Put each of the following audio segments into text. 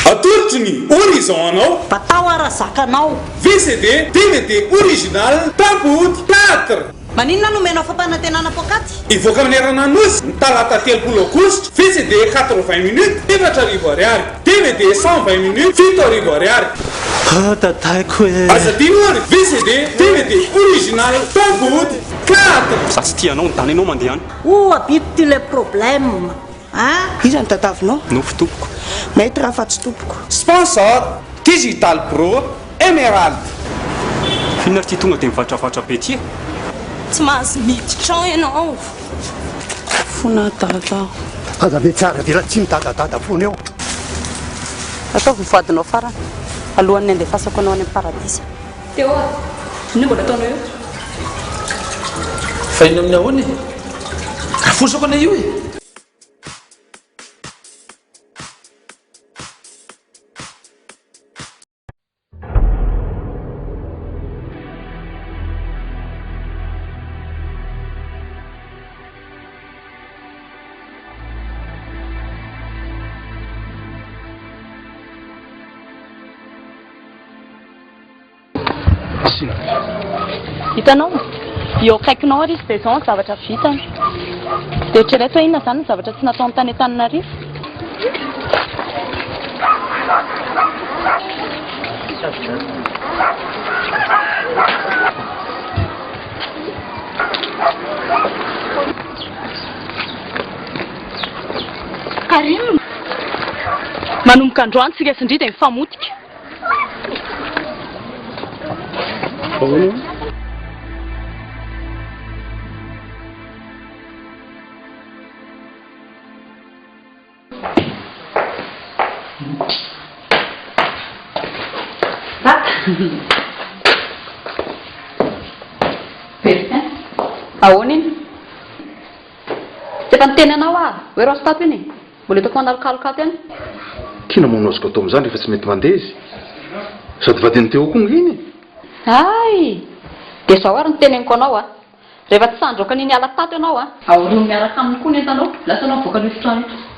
atolotry ny horizon anao batao arazakanao VCD DVD original tampody 4 maninona nomenao fampanantenana pokaty ivoaka amin'ny herinandro ny talata 30 aogositra VCD 80 minutes 4,000 ariary DVD 120 minutes 7,000 ariary tataiko hoe aza tianoary VCD DVD original tampody 4 za tsy tianao ny tany anao mandeha any abity le problème iza ny tatavinao nofo tompoko mety raha fa tsy tompoko sponsor Digital Pro Emerald finary ty tonga dia mivatrafatra be ty tsy mahazo miditran ianao fona dada aza be tsara dia raha tsy midadadada fona eo atao vovadinao farany alohan'ny andefasako anao any amin'ny paradisa teo ino mbola ataonao eo fa ino amin'ny ahoany afosako ana io e hitanao eo akaikinao ary izy dia izao ny zavatra vitany dia ohatrereto hoe inona izany ny zavatra tsy natao ny tany an-Tananarivo Karim manomboka androany tsika sindry dia mifamotika Bertin ahoana iny tsy efa niteny anao hoe rostato iny mbola hitako manalokalokato any kina monoziko atao amin'izany rehefa tsy mety mandeha izy sady vadiny teo koa iny ay dia zao ary niteneniko anao rehefa tsy sandroka niny ala tato ianao aorono miaraka aminy koa ny entanao lasa anao voaka lofotrano ito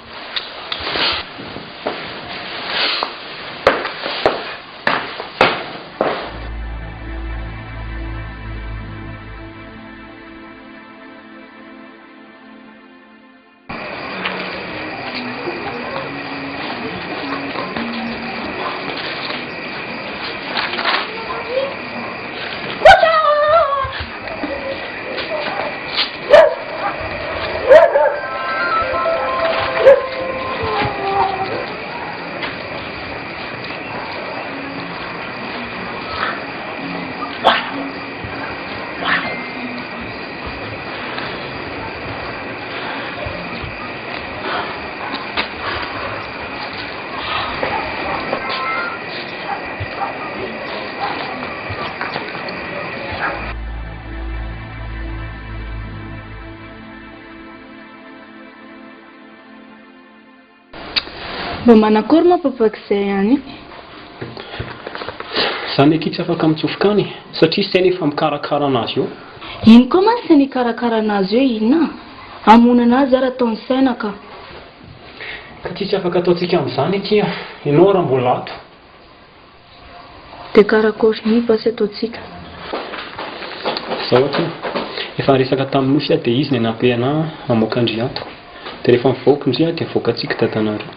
mba manakory ma papak'izay any zany aky tsy afaka mitsofoka any satria saina efa mikarakara anazy eo ino koa man saina ikarakara anazy eo inona amonana azy ary ataony saina ka tsy afaka ataontsika amin'izany aty ianao raha mbola ato dia karakory ny basy ataontsika zao aty efa niresaka tamin'ny nosy dia izy ny anampy anahy mamoaka andriato dia rehefa mivoaka indray dia mivoaka antsika dadanandro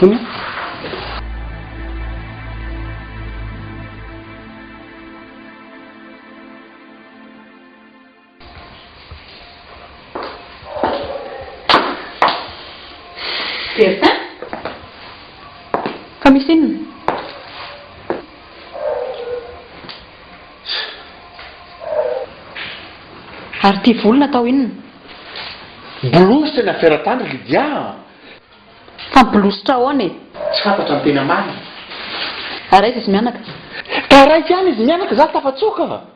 kony Bertin ka misy inona ary ty volona atao inona bolosy tena feratany Lydia fa mibolositra ahoana tsy fantatra ny tena marina ary aiza izy mianaka ka raiky ihany izy mianaka za tafatsoka